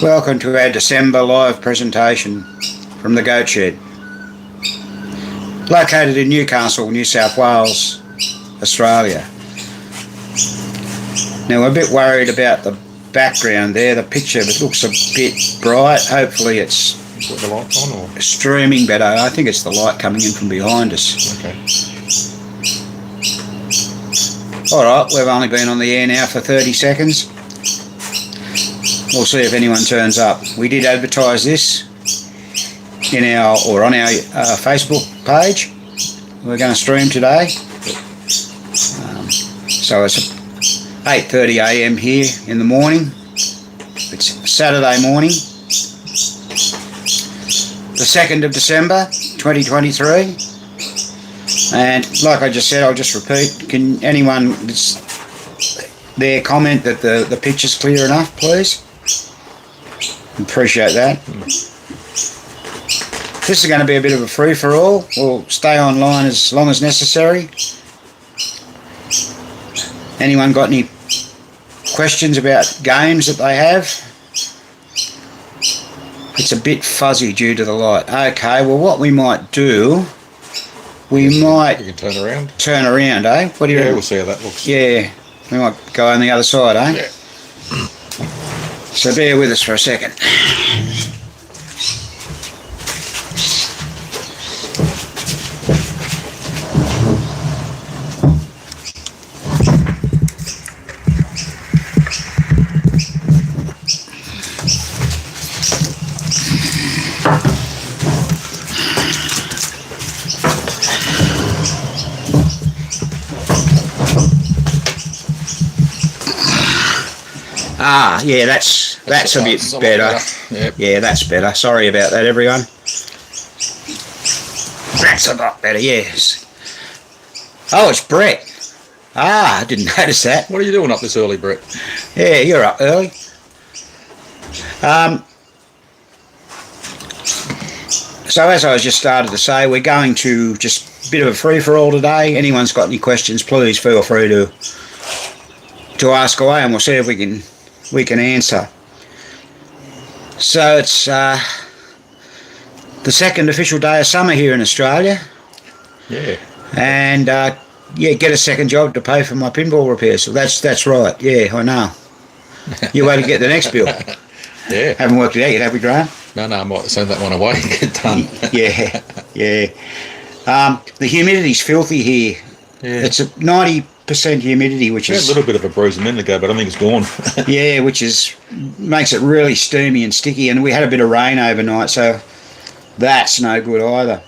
Welcome to our December live presentation from the Goat Shed. Located in Newcastle, New South Wales, Australia. Now we're a bit worried about the background there. The picture looks a bit bright. Hopefully it's Put the light on, or? streaming better. I think it's the light coming in from behind us. Okay. Alright, we've only been on the air now for 30 seconds. We'll see if anyone turns up. We did advertise this on our Facebook page. We're going to stream today. So it's 8:30 a.m. here in the morning. It's Saturday morning, the 2nd of December 2023. And like I just said, I'll just repeat, can anyone there comment that the picture's clear enough, please? Appreciate that. This is going to be a bit of a free-for-all. We'll stay online as long as necessary. Anyone got any questions about games that they have? It's a bit fuzzy due to the light. Okay, well what we might do, we might... You can turn around. Turn around, eh? What do you Yeah, reckon? we'll see how that looks. Yeah, we might go on the other side, eh? Yeah. So bear with us for a second. Ah, yeah, that's a bit better. Yep. Yeah, that's better. Sorry about that, everyone. That's a lot better, yes. Oh, it's Brett. Ah, I didn't notice that. What are you doing up this early, Brett? Yeah, you're up early. So as I was just started to say, we're going to just a bit of a free-for-all today. Anyone's got any questions, please feel free to ask away, and we'll see if we can answer. So it's the second official day of summer here in Australia. Yeah. And yeah, get a second job to pay for my pinball repairs. So that's right. Yeah, I know. You wait to get the next bill. Yeah. Haven't worked it out yet, have we, Graham? No, I might send that one away and get it done. Yeah. The humidity's filthy here. Yeah. It's a 90% humidity, which We had is a little bit of a bruise a minute ago, but I think it's gone. yeah, which makes it really steamy and sticky. And we had a bit of rain overnight, so that's no good either.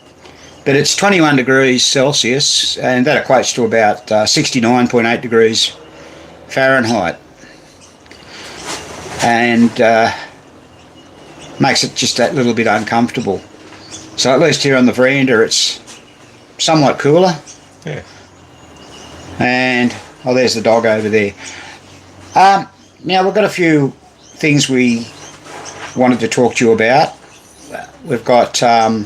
But it's 21 degrees Celsius, and that equates to about 69.8 degrees Fahrenheit. And makes it just that little bit uncomfortable. So at least here on the veranda it's somewhat cooler. Yeah. And, oh, there's the dog over there. Now we've got a few things we wanted to talk to you about. We've got our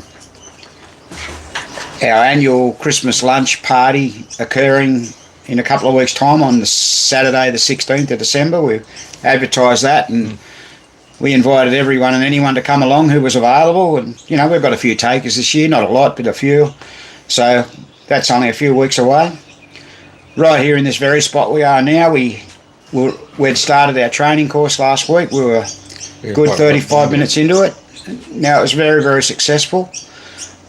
annual Christmas lunch party occurring in a couple of weeks' time on the Saturday the 16th of December. We've advertised that, and we invited everyone and anyone to come along who was available. And, you know, we've got a few takers this year, not a lot, but a few. So that's only a few weeks away. Right here in this very spot we are now, we'd started our training course last week. We were good 35 minutes into it. Now it was very, very successful.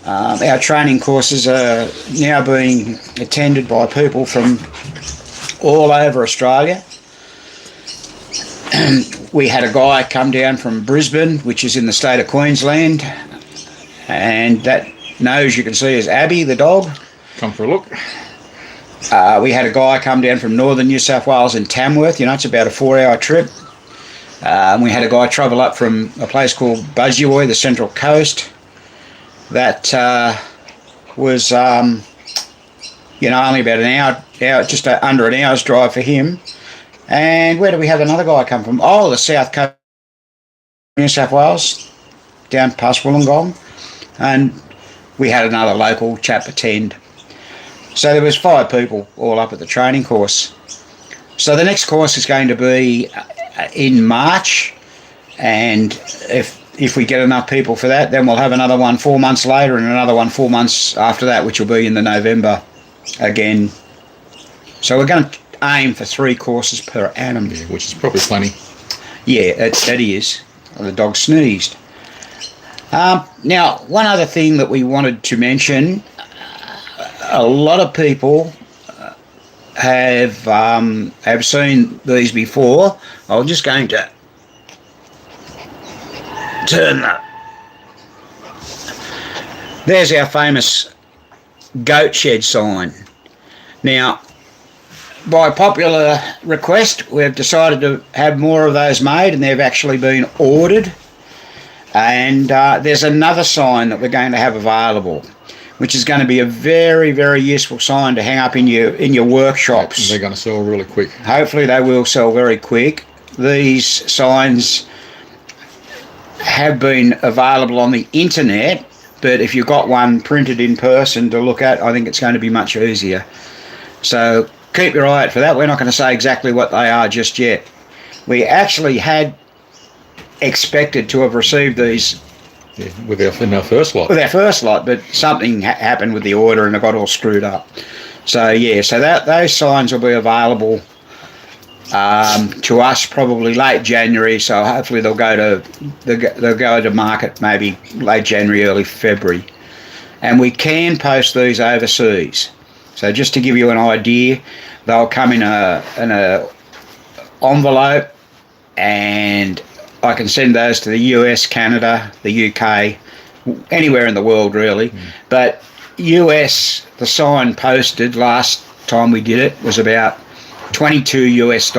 Our training courses are now being attended by people from all over Australia. We had a guy come down from Brisbane, which is in the state of Queensland, and that nose you can see is Abby, the dog. Come for a look. We had a guy come down from northern New South Wales in Tamworth. You know, it's about a 4-hour trip. We had a guy travel up from a place called Budgewoi, the Central Coast. That was, you know, only about an hour, just under an hour's drive for him. And where do we have another guy come from? Oh, the South Coast, New South Wales, down past Wollongong. And we had another local chap attend. So there was 5 people all up at the training course. So the next course is going to be in March, and if we get enough people for that, then we'll have another one 4 months later and another one 4 months after that, which will be in the November again. So we're going to aim for 3 courses per annum. Yeah, which is probably plenty. Yeah, that is. The dog sneezed. Now, one other thing that we wanted to mention, a lot of people have seen these before. I'm just going to turn that. There's our famous goat shed sign. Now, by popular request, we've decided to have more of those made, and they've actually been ordered. And there's another sign that we're going to have available, which is going to be a very, very useful sign to hang up in your workshops. They're going to sell really quick. Hopefully they will sell very quick. These signs have been available on the internet, but if you've got one printed in person to look at, I think it's going to be much easier. So keep your eye out for that. We're not going to say exactly what they are just yet. We actually had expected to have received these in our first lot. With our first lot, but something happened with the order and it got all screwed up. So yeah, so those signs will be available to us probably late January. So hopefully they'll go to market maybe late January, early February, and we can post these overseas. So just to give you an idea, they'll come in a envelope, and I can send those to the US, Canada, the UK, anywhere in the world really. But US, the sign posted last time we did it was about $22 US.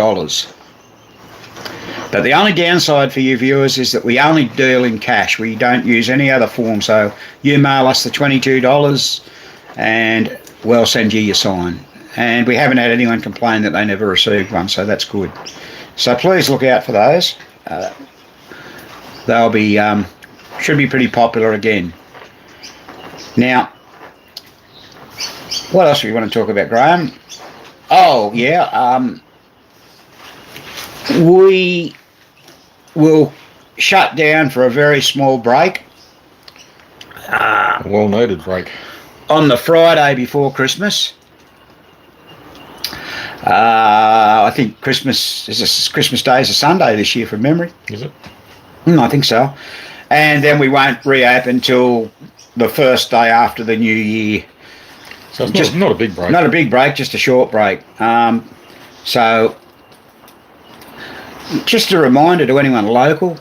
But the only downside for you viewers is that we only deal in cash. We don't use any other form. So you mail us the $22 and we'll send you your sign. And we haven't had anyone complain that they never received one, so that's good. So please look out for those. They'll be should be pretty popular again. Now, what else do we want to talk about, Graham? Oh yeah, we will shut down for a very small break. A well-noted break. On the Friday before Christmas. I think Christmas Day is a Sunday this year from memory. Is it? I think so. And then we won't reopen until the first day after the New Year. So it's just not a big break. Not a big break, just a short break. So just a reminder to anyone local,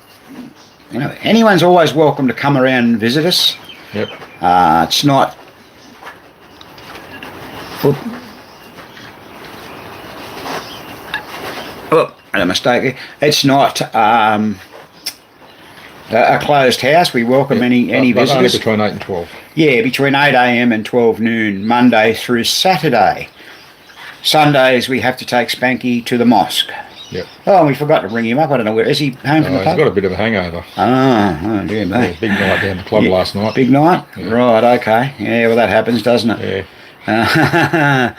anyone's always welcome to come around and visit us. Yep. It's not... Oh, I had a mistake there. It's not a closed house. We welcome any visitors. Only between 8 and 12. Yeah, between 8 a.m. and 12 noon, Monday through Saturday. Sundays we have to take Spanky to the mosque. Yep. Oh, and we forgot to bring him up. I don't know where is he home from the pub? He's got a bit of a hangover. Oh dear me. Yeah, big night down the club last night. Big night? Yeah. Right, okay. Yeah, well that happens, doesn't it? Yeah.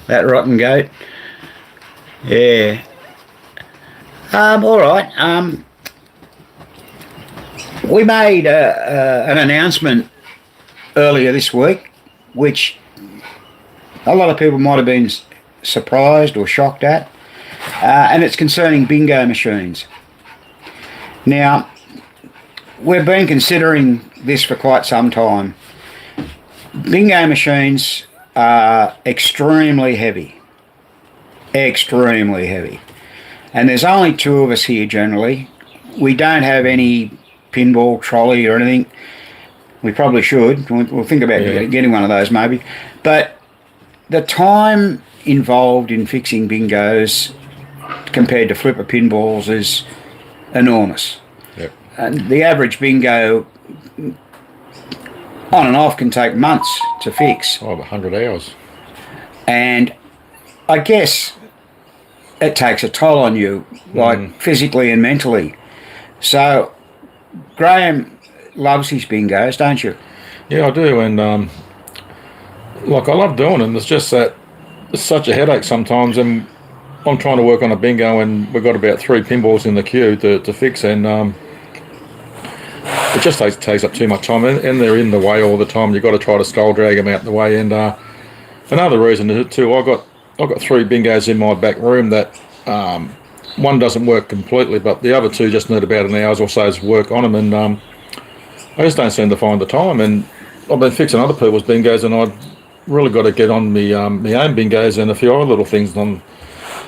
That rotten goat. Yeah. All right. We made an announcement earlier this week, which a lot of people might have been surprised or shocked at, and it's concerning bingo machines. Now, we've been considering this for quite some time. Bingo machines are extremely heavy. Extremely heavy. And there's only 2 of us here generally. We don't have any pinball trolley or anything. We probably should. We'll think about getting one of those maybe. But the time involved in fixing bingos compared to flipper pinballs is enormous. Yep. And the average bingo on and off can take months to fix. 100 hours. And I guess it takes a toll on you, like physically and mentally. So Graham loves his bingos, don't you? Yeah, I do, and I love doing them. It's just that it's such a headache sometimes, and I'm trying to work on a bingo, and we've got about 3 pinballs in the queue to fix, and it just takes up too much time, and they're in the way all the time. You've got to try to skull drag them out the way. And another reason is too, I've got 3 bingos in my back room that one doesn't work completely, but the other 2 just need about an hour's or so's work on them, and I just don't seem to find the time. And I've been fixing other people's bingos, and I've really got to get on my own bingos and a few other little things on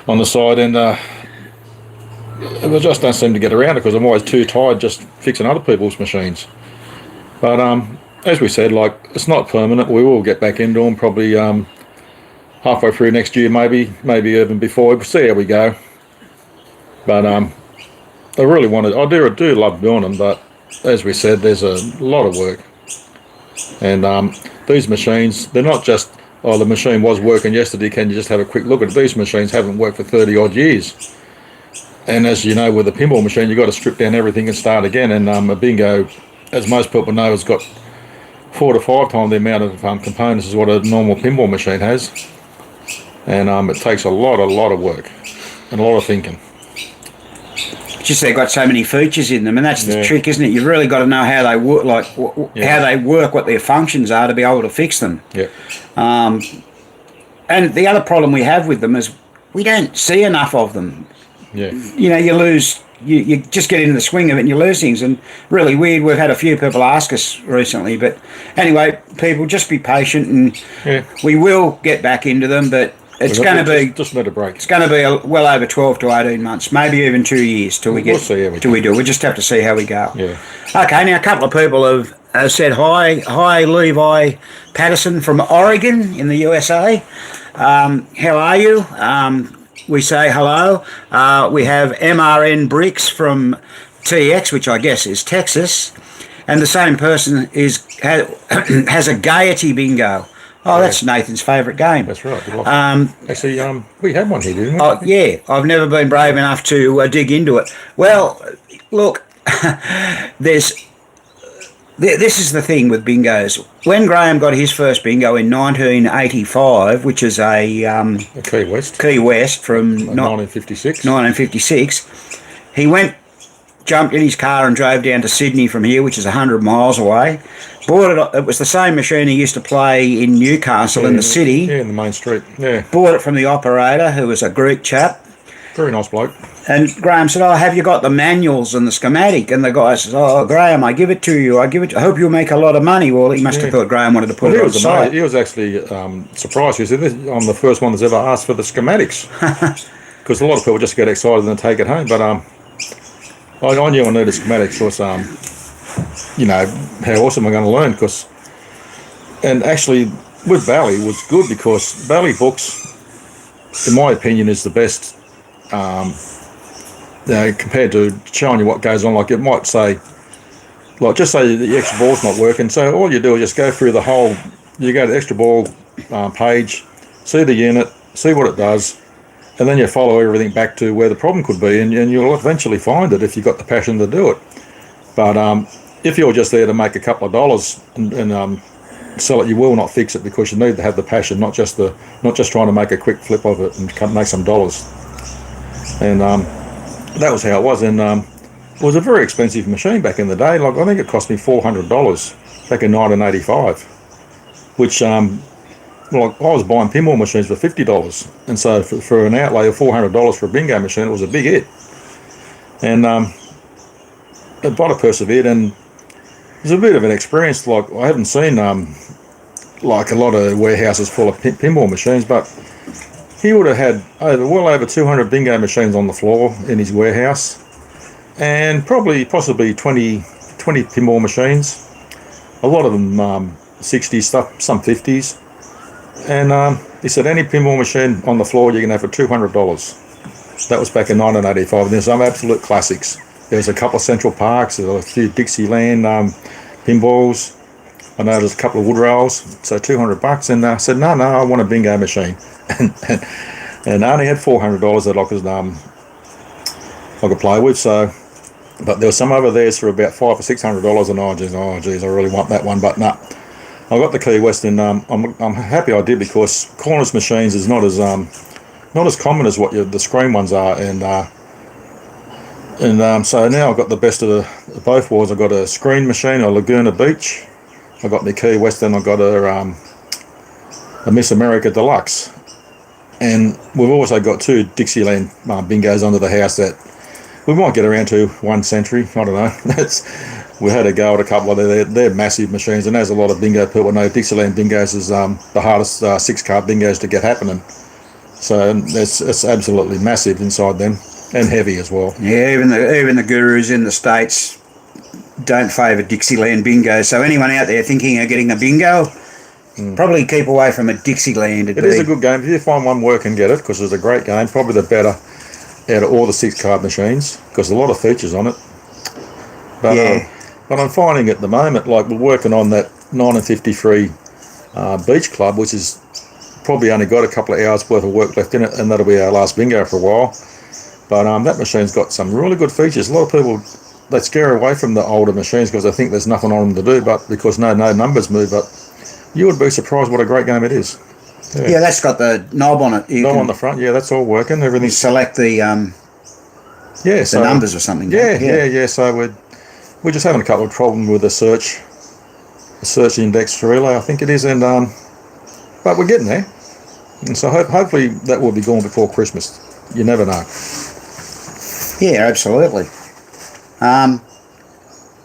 the side, and I just don't seem to get around it because I'm always too tired just fixing other people's machines. But as we said, like, it's not permanent. We will get back into them probably halfway through next year, maybe even before. We'll see how we go. But I really wanted. I do love doing them, but as we said, there's a lot of work. And these machines, they're not just, oh, the machine was working yesterday, can you just have a quick look at it? These machines haven't worked for 30 odd years. And as you know, with a pinball machine, you've got to strip down everything and start again. And a bingo, as most people know, has got 4 to 5 times the amount of components as what a normal pinball machine has. And it takes a lot of work and a lot of thinking. Just they've got so many features in them, and that's the trick, isn't it? You've really got to know how they work, how they work, what their functions are to be able to fix them. Yeah. And the other problem we have with them is we don't see enough of them. Yeah. You know, you lose. You just get into the swing of it and you lose things. And really weird, we've had a few people ask us recently. But anyway, people, just be patient, and we will get back into them, but it's going to be just let it break. It's going to be well over 12 to 18 months, maybe even 2 years till we get till we do. We just have to see how we go. Yeah. Okay. Now a couple of people have said hi. Hi, Levi Patterson from Oregon in the USA. How are you? We say hello. We have MRN Bricks from TX, which I guess is Texas, and the same person has a Gaiety bingo. Oh, that's Nathan's favourite game. That's right. Actually, we had one here, didn't we? Oh, yeah. I've never been brave enough to dig into it. Well, look, this is the thing with bingos. When Graham got his first bingo in 1985, which is a Key West from 1956, he jumped in his car and drove down to Sydney from here, which is 100 miles away. Bought it. It was the same machine he used to play in Newcastle in the city. Yeah, in the main street. Yeah. Bought it from the operator, who was a Greek chap. Very nice bloke. And Graham said, "Oh, have you got the manuals and the schematic?" And the guy says, "Oh, Graham, I give it to you. I hope you'll make a lot of money." Well, he must have thought Graham wanted to put it on the site. He was actually surprised. He said, "I'm the first one that's ever asked for the schematics," because a lot of people just get excited and take it home. But I knew I needed schematics because you know how awesome I'm going to learn. And actually, with Bally was good because Bally Books, in my opinion, is the best. Compared to showing you what goes on, like it might say, like just say the extra ball's not working. So all you do is just go through the whole. You go to the extra ball page, see the unit, see what it does, and then you follow everything back to where the problem could be, and you'll eventually find it if you've got the passion to do it. But if you're just there to make a couple of dollars and sell it, you will not fix it because you need to have the passion, not just trying to make a quick flip of it and make some dollars. And that was how it was. And it was a very expensive machine back in the day. Like I think it cost me $400 back in 1985, which like I was buying pinball machines for $50, and so for an outlay of $400 for a bingo machine, it was a big hit. And but I persevered, and it was a bit of an experience. Like I haven't seen like a lot of warehouses full of pinball machines, but he would have had well over 200 bingo machines on the floor in his warehouse, and possibly 20 pinball machines. A lot of them 60s stuff, some 50s. And he said any pinball machine on the floor you can have for $200. That was back in 1985. And there's some absolute classics. There's a couple of Central Parks, there's a few Dixieland pinballs. I know there's a couple of wood rails, so $200. And I said, no, I want a bingo machine. and I only had $400 that I could play with. So, but there was some over there for about $500 or $600, and oh geez, I really want that one. But no, I got the Key West, and I'm happy I did, because Corners machines is not as not as common as what the screen ones are, and so now I've got the best of both worlds. I've got a screen machine, a Laguna Beach. I've got my Key Western. I've got a Miss America Deluxe, and we've also got 2 Dixieland bingos under the house that we might get around to one century. I don't know. We had a go at a couple of they're massive machines, and as a lot of bingo people know, Dixieland bingos is the hardest 6-card bingos to get happening. So it's absolutely massive inside them, and heavy as well. Yeah, even the gurus in the States don't favour Dixieland bingo. So anyone out there thinking of getting a bingo, probably keep away from a Dixieland. It is a good game. If you find one working, get it, because it's a great game. Probably the better out of all the 6-card machines, because a lot of features on it. But, yeah. But I'm finding at the moment, like we're working on that 1953 Beach Club, which is probably only got a couple of hours worth of work left in it, and that'll be our last bingo for a while. But that machine's got some really good features. A lot of people, they scare away from the older machines because they think there's nothing on them to do, but because no numbers move. But you would be surprised what a great game it is. Yeah, that's got the knob on it. Knob on the front, yeah, that's all working. Everything. Select the the numbers or something. Yeah. So we're just having a couple of problems with the search index relay, I think it is, and but we're getting there. And so hopefully that will be gone before Christmas. You never know. Yeah, absolutely.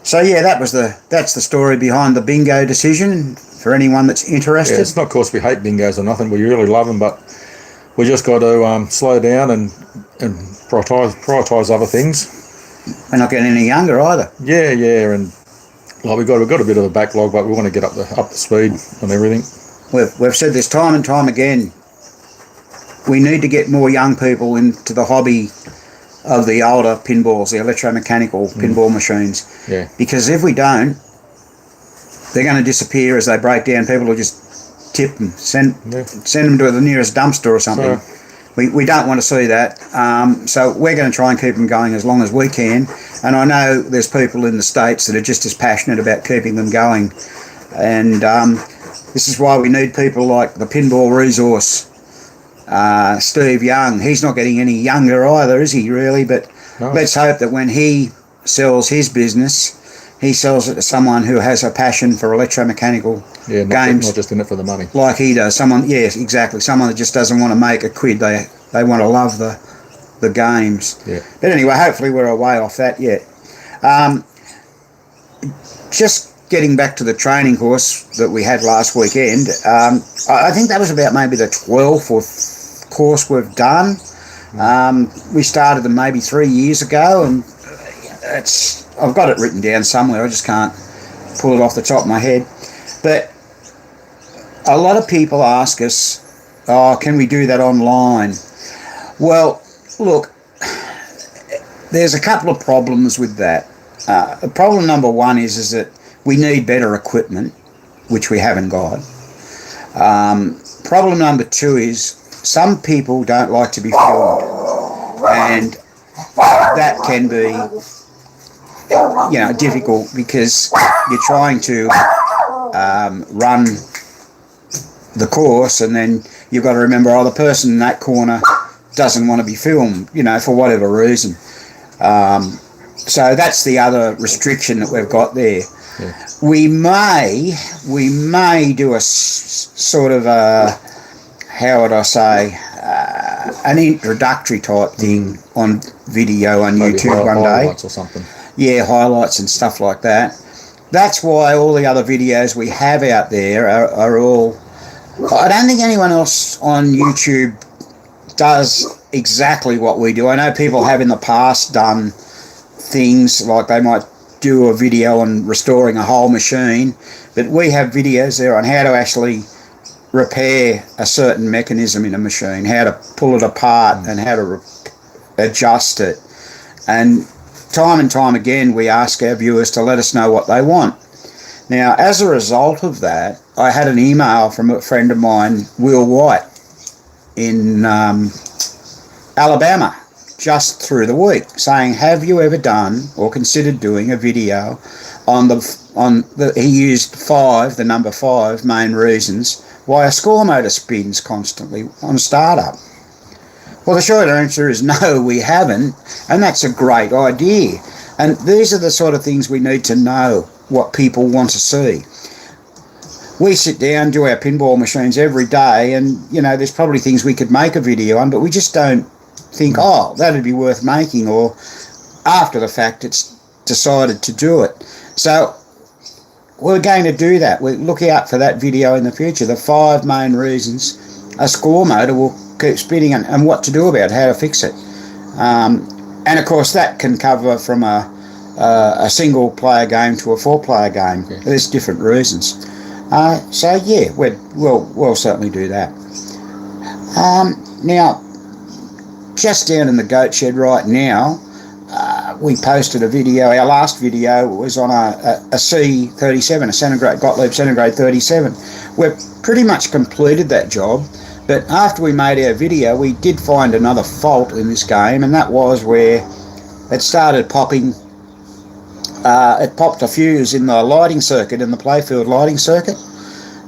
So yeah, that's the story behind the bingo decision for anyone that's interested. Yeah, it's not because we hate bingos or nothing. We really love them, but we just got to slow down and prioritise other things. We're not getting any younger either. Yeah, and like we've got a bit of a backlog, but we want to get up the speed and everything. We've said this time and time again. We need to get more young people into the hobby of the older pinballs, the electromechanical pinball machines. Yeah. Because if we don't, they're going to disappear as they break down. People will just tip them, send them to the nearest dumpster or something. So, we don't want to see that. So we're going to try and keep them going as long as we can. And I know there's people in the States that are just as passionate about keeping them going. And this is why we need people like the Pinball Resource, Steve Young. He's not getting any younger either, is he, really? But no. Let's hope that when he sells his business, he sells it to someone who has a passion for electromechanical games. Not just in it for the money. Like he does. Yes, exactly. Someone that just doesn't want to make a quid. They want to love the games. Yeah. But anyway, hopefully we're away off that yet. Just getting back to the training course that we had last weekend, I think that was about maybe the 12th or course we've done. We started them maybe 3 years ago, and I've got it written down somewhere. I just can't pull it off the top of my head. But a lot of people ask us, can we do that online? Well, look, there's a couple of problems with that. Problem number one is that we need better equipment, which we haven't got. Problem number two is some people don't like to be filmed, and that can be difficult because you're trying to run the course, and then you've got to remember, the person in that corner doesn't want to be filmed, for whatever reason. So that's the other restriction that we've got there. Yeah. We may do a sort of how would I say, an introductory type thing on video on maybe YouTube one day. Highlights or something. Yeah, highlights and stuff like that. That's why all the other videos we have out there are all... I don't think anyone else on YouTube does exactly what we do. I know people have in the past done things like they might do a video on restoring a whole machine, but we have videos there on how to actually repair a certain mechanism in a machine, how to pull it apart and how to adjust it. And time again we ask our viewers to let us know what they want. Now, as a result of that, I had an email from a friend of mine, Will White, in Alabama, just through the week, saying, have you ever done or considered doing a video on he used the number 5 main reasons why a score motor spins constantly on startup. Well, the short answer is no, we haven't, and that's a great idea. And these are the sort of things we need to know what people want to see. We sit down, do our pinball machines every day, and, you know, there's probably things we could make a video on, but we just don't think, oh, that'd be worth making, or after the fact it's decided to do it. So we're going to do that. We'll look out for that video in the future, the 5 main reasons a score motor will keep spinning, and what to do about it, how to fix it. And of course that can cover from a single player game to a 4-player game. Yeah. There's different reasons. So yeah, we'll certainly do that. Now, just down in the goat shed right now, we posted a video. Our last video was on a C37, a centigrade Gottlieb centigrade 37. We've pretty much completed that job, but after we made our video, we did find another fault in this game, and that was where it started popping. It popped a fuse in the lighting circuit, in the playfield lighting circuit,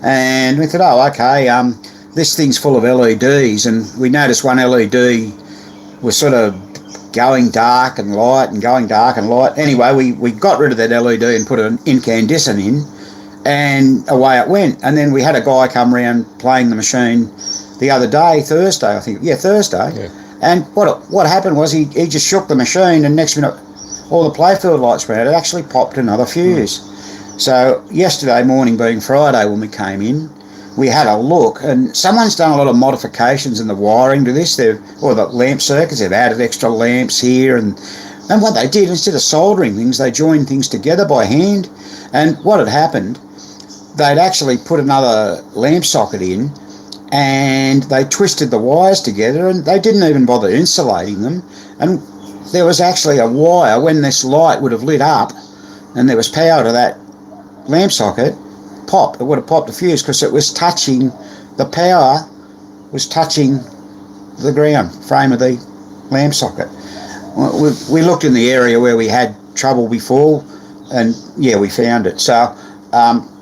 and we thought, oh, okay, this thing's full of LEDs, and we noticed one LED was sort of going dark and light and going dark and light. Anyway, we got rid of that LED and put an incandescent in, and away it went. And then we had a guy come around playing the machine the other day, Thursday, I think. Yeah, Thursday. Yeah. And what happened was he just shook the machine, and next minute all the playfield lights went out. It actually popped another fuse. So yesterday morning, being Friday when we came in, we had a look, and someone's done a lot of modifications in the wiring to this. Or the lamp circuits, they've added extra lamps here, and what they did, instead of soldering things, they joined things together by hand. And what had happened, they'd actually put another lamp socket in, and they twisted the wires together, and they didn't even bother insulating them. And there was actually a wire, when this light would have lit up and there was power to that lamp socket, it would have popped the fuse, because it was touching, the power was touching the ground frame of the lamp socket. We looked in the area where we had trouble before, and yeah, we found it. So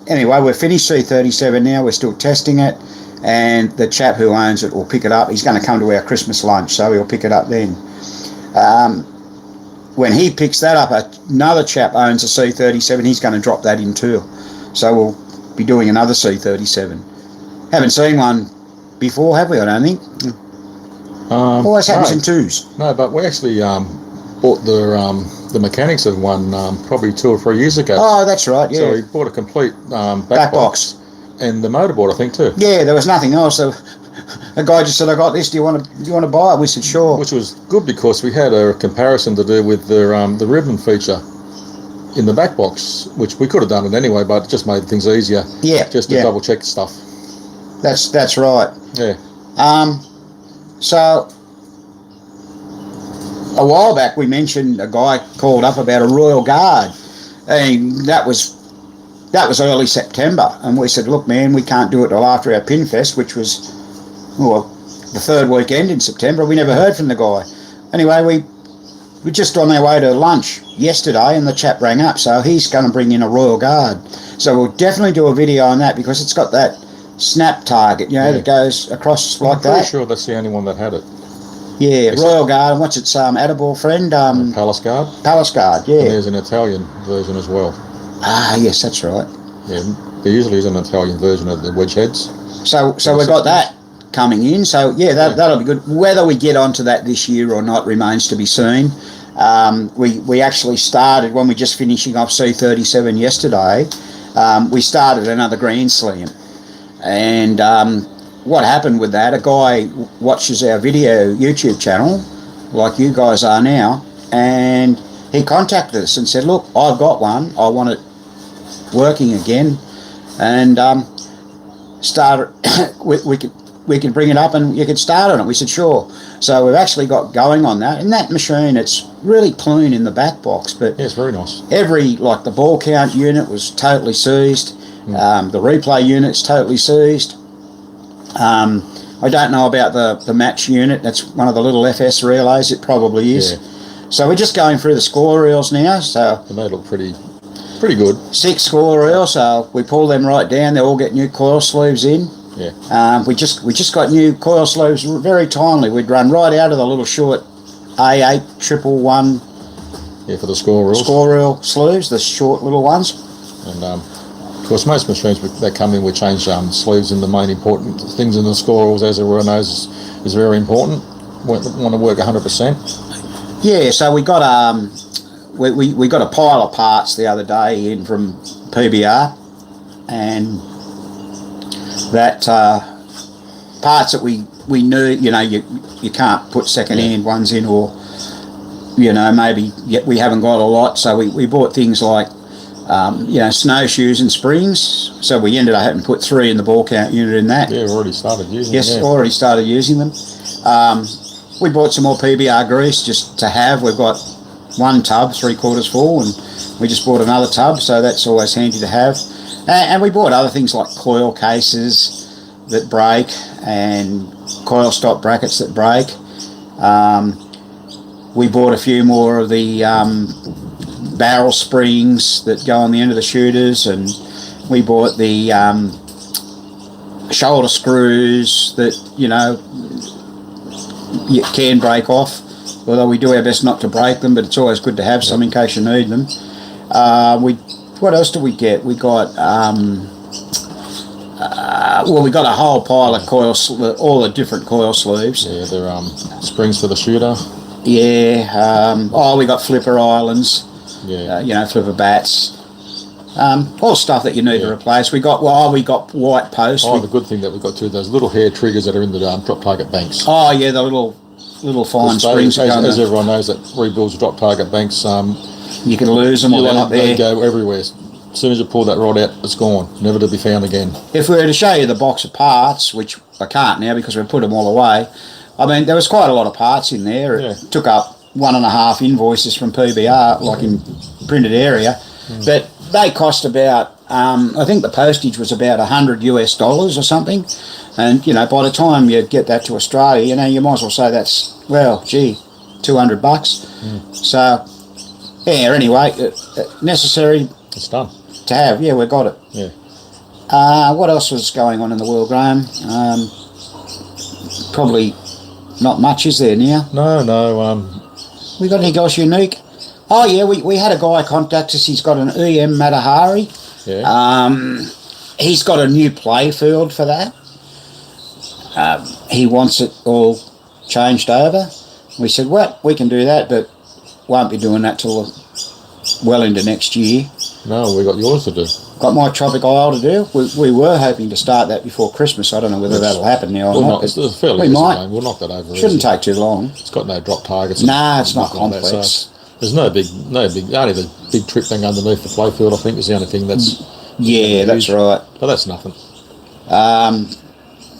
anyway, we're finished C37 now, we're still testing it, and the chap who owns it will pick it up. He's going to come to our Christmas lunch, so he'll pick it up then. When he picks that up, another chap owns a C37, he's going to drop that in too. So we'll be doing another C37. Haven't seen one before, have we? I don't think. Always happens in twos. No, but we actually bought the mechanics of one probably 2 or 3 years ago. Oh, that's right, yeah. So we bought a complete back box. And the motorboard, I think, too. Yeah, there was nothing else. So a guy just said, I got this, do you want to buy it? We said, sure. Which was good, because we had a comparison to do with the ribbon feature in the back box, which we could have done it anyway, but it just made things easier. Yeah. Just to double check stuff. That's right. Yeah. So a while back we mentioned a guy called up about a Royal Guard, and that was early September, and we said, look man, we can't do it till after our Pinfest, which was the 3rd weekend in September. We never heard from the guy. Anyway, we just on our way to lunch yesterday, and the chap rang up, so he's going to bring in a Royal Guard. So we'll definitely do a video on that, because it's got that snap target, that goes across like that. I'm pretty sure that's the only one that had it. Yeah, Royal Guard, and what's its Attaboy friend? Palace Guard. Palace Guard, yeah. And there's an Italian version as well. Ah, yes, that's right. Yeah, there usually is an Italian version of the wedge heads. So we've got that coming in. So yeah, that'll be good. Whether we get onto that this year or not remains to be seen. We actually started, when we just finishing off C37 yesterday, we started another Grand Slam. And what happened with that, a guy watches our video YouTube channel, like you guys are now, and he contacted us and said, look, I've got one, I want it working again, and we can bring it up and you could start on it. We said sure. So we've actually got going on that, and that machine, it's really clean in the back box, but yeah, it's very nice. Like the ball count unit was totally seized, the replay unit's totally seized. I don't know about the match unit. That's one of the little FS relays. It probably is. Yeah. So we're just going through the score reels now. So and they look pretty good. 6 score reels. So we pull them right down. They all get new coil sleeves in. Yeah. We just got new coil sleeves very timely. We'd run right out of the little short A8 111 Yeah, for the score reels. score reel sleeves, the short little ones. And of course, most machines that come in, we change sleeves, and the main important things in the score reels, as everyone knows, is very important. Want to work 100%. Yeah, so we got we got a pile of parts the other day in from PBR, and that parts that we knew, you can't put second-hand ones in, or maybe yet we haven't got a lot, so we bought things like snowshoes and springs, so we ended up having to put 3 in the ball count unit in that. Yeah, we already started using them. Yes, already started using them. We bought some more PBR grease just to have. We've got 1 tub, 3/4 full, and we just bought another tub, so that's always handy to have. And we bought other things like coil cases that break and coil stop brackets that break. We bought a few more of the barrel springs that go on the end of the shooters, and we bought the shoulder screws that you can break off, although we do our best not to break them, but it's always good to have some in case you need them. What else did we get? We got we got a whole pile of all the different coil sleeves. Yeah, they're springs for the shooter. Yeah. We got flipper islands. Yeah. Flipper bats. All stuff that you need to replace. We got white posts. The good thing that we got too, those little hair triggers that are in the drop target banks. Oh yeah, the little fine springs. As everyone knows, that rebuilds drop target banks. You can lose them, or they're not there. They go everywhere. As soon as you pull that rod out, it's gone, never to be found again. If we were to show you the box of parts, which I can't now because we've put them all away, I mean, there was quite a lot of parts in there. It took up 1.5 invoices from PBR, like in printed area, but they cost about, I think the postage was about $100 or something, and by the time you get that to Australia, you might as well say that's, well, gee, $200. So, yeah, anyway, necessary. It's done. To have, yeah, we got it. Yeah. What else was going on in the world, Graham? Probably not much, is there now? No. We got anything else unique? Oh yeah, we had a guy contact us. He's got an EM Matahari. Yeah. He's got a new play field for that. He wants it all changed over. We said, well, we can do that, but won't be doing that till well into next year. No, we got yours to do. Got my Tropic Isle to do. We were hoping to start that before Christmas. I don't know whether that'll happen now or not. It's a fairly easy game. We'll knock that over. Shouldn't take too long. It's got no drop targets. Nah, it's not complex. That, so there's no big. Only the big trip thing underneath the playfield, I think, is the only thing that's. Yeah, that's right. But that's nothing.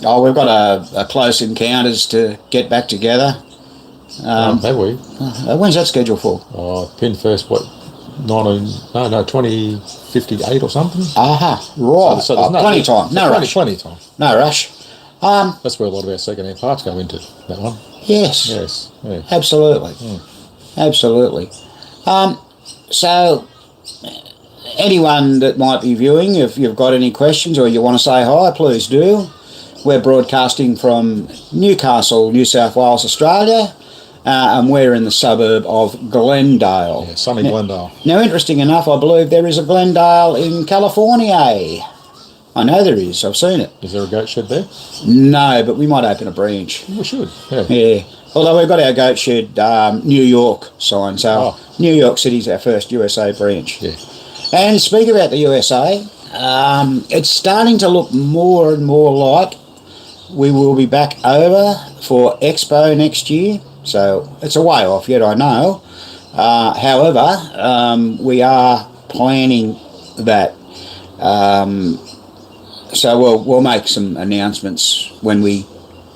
We've got a close encounters to get back together. Have we? When's that scheduled for? Pin first, 2058 or something. Aha, right. So there's plenty of time. No rush. Plenty of time. No rush. That's where a lot of our second-hand parts go into, that one. Yes. Yes. Yeah. Absolutely. Absolutely. So, anyone that might be viewing, if you've got any questions or you want to say hi, please do. We're broadcasting from Newcastle, New South Wales, Australia. And we're in the suburb of Glendale. Yeah, sunny Glendale. Now, interesting enough, I believe there is a Glendale in California. I know there is. I've seen it. Is there a goat shed there? No, but we might open a branch. We should. Yeah. Yeah. Although we've got our goat shed New York sign, so New York City's our first USA branch. Yeah. And speak about the USA, it's starting to look more and more like we will be back over for Expo next year. So it's a way off yet, I know. However, we are planning that. So we'll make some announcements when we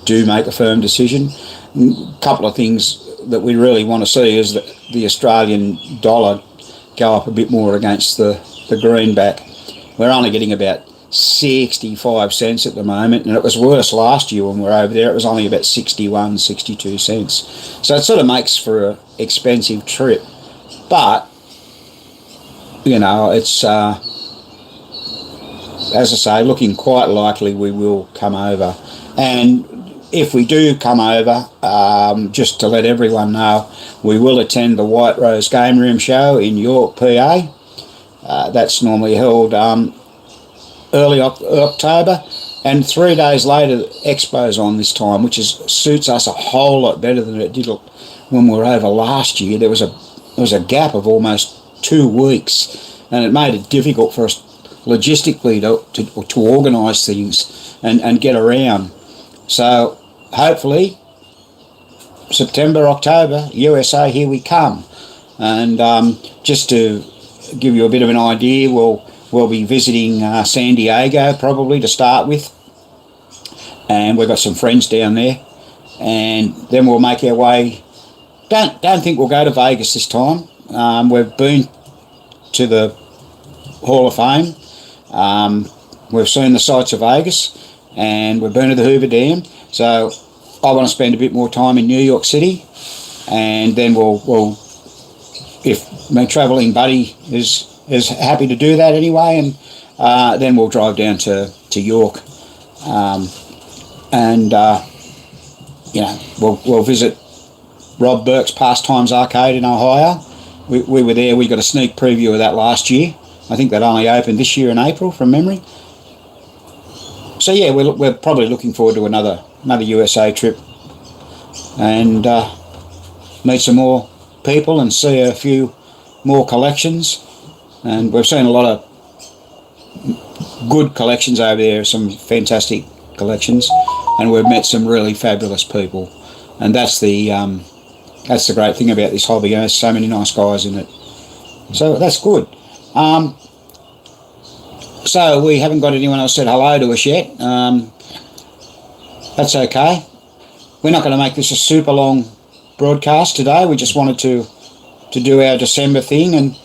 do make a firm decision. A couple of things that we really want to see is that the Australian dollar go up a bit more against the greenback. We're only getting about 65 cents at the moment, and it was worse last year when we were over there. It was only about 61, 62 cents. So it sort of makes for an expensive trip. But, it's as I say, looking quite likely we will come over. And if we do come over, just to let everyone know, we will attend the White Rose Game Room Show in York, PA. That's normally held early October, and 3 days later the Expo's on this time, which suits us a whole lot better than it did when we were over last year. There was a gap of almost 2 weeks, and it made it difficult for us logistically to organise things and get around. So hopefully September, October, USA, here we come. And just to give you a bit of an idea, we'll be visiting San Diego probably to start with, and we've got some friends down there, and then we'll make our way. Don't think we'll go to Vegas this time. We've been to the Hall of Fame. We've seen the sights of Vegas, and we've been to the Hoover Dam. So I want to spend a bit more time in New York City, and then we'll if my travelling buddy is happy to do that anyway, and then we'll drive down to York, and we'll visit Rob Burke's Pastimes Arcade in Ohio. We were there. We got a sneak preview of that last year. I think that only opened this year in April, from memory. So yeah, we're probably looking forward to another USA trip, and meet some more people and see a few more collections. And we've seen a lot of good collections over there, some fantastic collections, and we've met some really fabulous people. And that's the great thing about this hobby. There's so many nice guys in it, so that's good. So we haven't got anyone else said hello to us yet. That's okay. We're not going to make this a super long broadcast today. We just wanted to do our December thing, and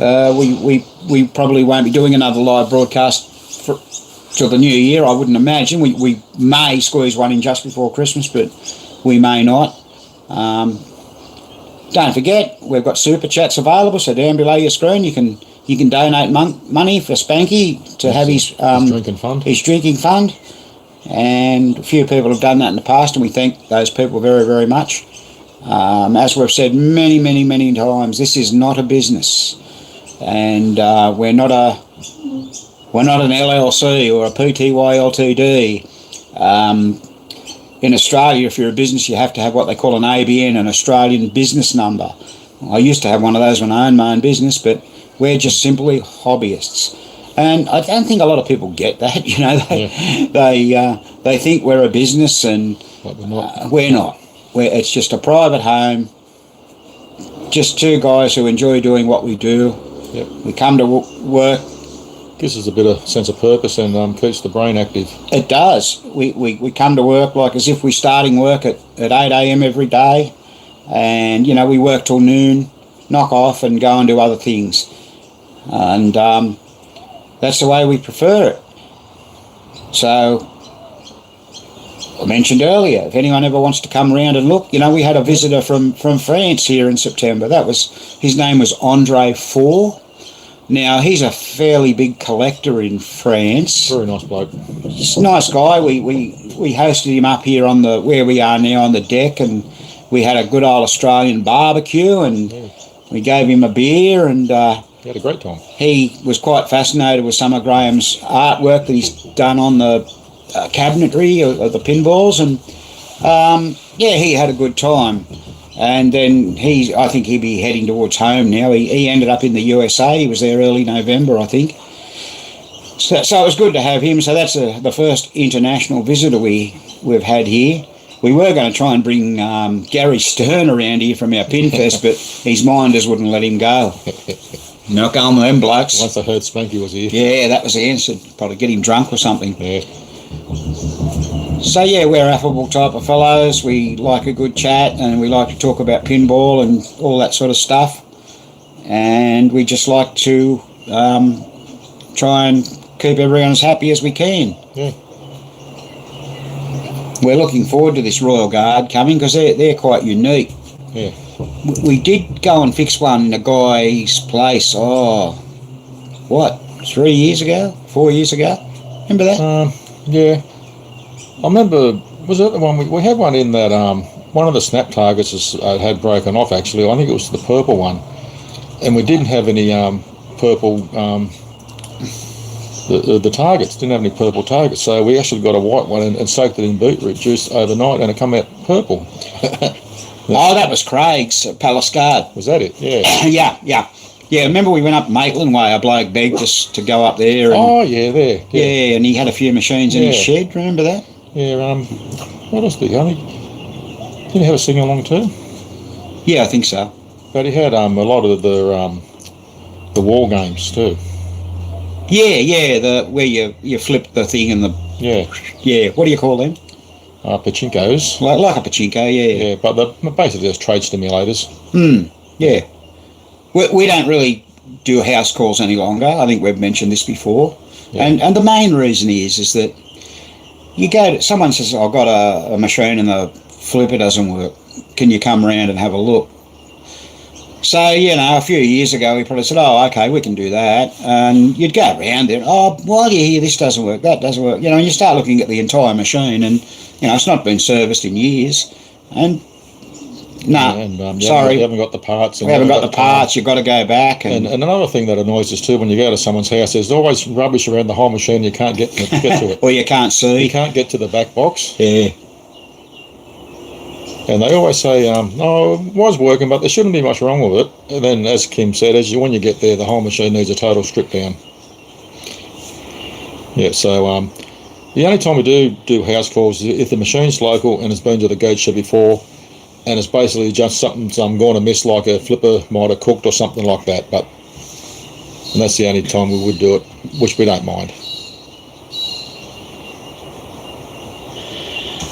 we probably won't be doing another live broadcast till the new year, I wouldn't imagine. We may squeeze one in just before Christmas, but we may not. Don't forget, we've got super chats available, so down below your screen you can donate money for Spanky to have his drinking fund. And a few people have done that in the past, and we thank those people very, very much. As we've said many, many, many times, this is not a business, and we're not an LLC or a PTY Ltd. In Australia, if you're a business, you have to have what they call an ABN, an Australian business number. I used to have one of those when I owned my own business, but we're just simply hobbyists. And I don't think a lot of people get that. They think we're a business, and we're not. It's just a private home, just two guys who enjoy doing what we do. Yep. We come to work. Gives us a bit of sense of purpose and keeps the brain active. It does. We come to work like as if we're starting work at 8 a.m. every day, and we work till noon, knock off and go and do other things, and that's the way we prefer it. So I mentioned earlier, if anyone ever wants to come around and look, we had a visitor from France here in September. His name was Andre Four. Now, he's a fairly big collector in France. Very nice bloke. He's a nice guy. We hosted him up here on where we are now on the deck, and we had a good old Australian barbecue, and we gave him a beer, and he had a great time. He was quite fascinated with some of Graham's artwork that he's done on the cabinetry of the pinballs, and he had a good time. And then I think he'd be heading towards home now. He ended up in the USA. He was there early November, I think. So it was good to have him. So that's the first international visitor we've had here. We were going to try and bring Gary Stern around here from our Pinfest, but his minders wouldn't let him go. Not going with them blokes. Once I heard Spanky was here. Yeah, that was the answer. Probably get him drunk or something. Yeah. So yeah, we're affable type of fellows. We like a good chat, and we like to talk about pinball and all that sort of stuff. And we just like to try and keep everyone as happy as we can. Yeah. We're looking forward to this Royal Guard coming, because they're quite unique. Yeah. We did go and fix one in a guy's place. Oh, what? 3 years ago, 4 years ago. Remember that? Yeah. I remember, was that the one, we had one in that, one of the snap targets had broken off actually. I think it was the purple one. And we didn't have any purple, the targets, didn't have any purple targets. So we actually got a white one and soaked it in beetroot juice overnight and it come out purple. Oh, that was Craig's at Palace Guard. Was that it? Yeah. Yeah, remember we went up Maitland Way, a bloke begged us to go up there. And, oh, yeah, there. Yeah, and he had a few machines in his shed, remember that? Yeah, what else did he have? Did he have a sing-along too? Yeah, I think so. But he had a lot of the war games too. Yeah, where you flip the thing and yeah. What do you call them? Pachinkos. Like a pachinko, yeah. Yeah, but they're basically just trade stimulators. Yeah. We don't really do house calls any longer. I think we've mentioned this before. Yeah. And the main reason is that you go to, someone says, I've got a machine and the flipper doesn't work. Can you come around and have a look? So, you know, a few years ago we probably said, oh, okay, we can do that. And you'd go around there, oh, why do you hear this doesn't work, that doesn't work? You know, and you start looking at the entire machine and, you know, it's not been serviced in years. And sorry. You haven't got the parts. We haven't got the parts, you've got to go back. And another thing that annoys us too, when you go to someone's house, there's always rubbish around the whole machine, you can't get to it. Or you can't see. You can't get to the back box. Yeah. And they always say, oh, it was working, but there shouldn't be much wrong with it. And then, as Kim said, when you get there, the whole machine needs a total strip down. Yeah, so the only time we do house calls is if the machine's local and has been to the goat shed before, and it's basically just something I'm going to miss, like a flipper might have cooked or something like that. And that's the only time we would do it, which we don't mind.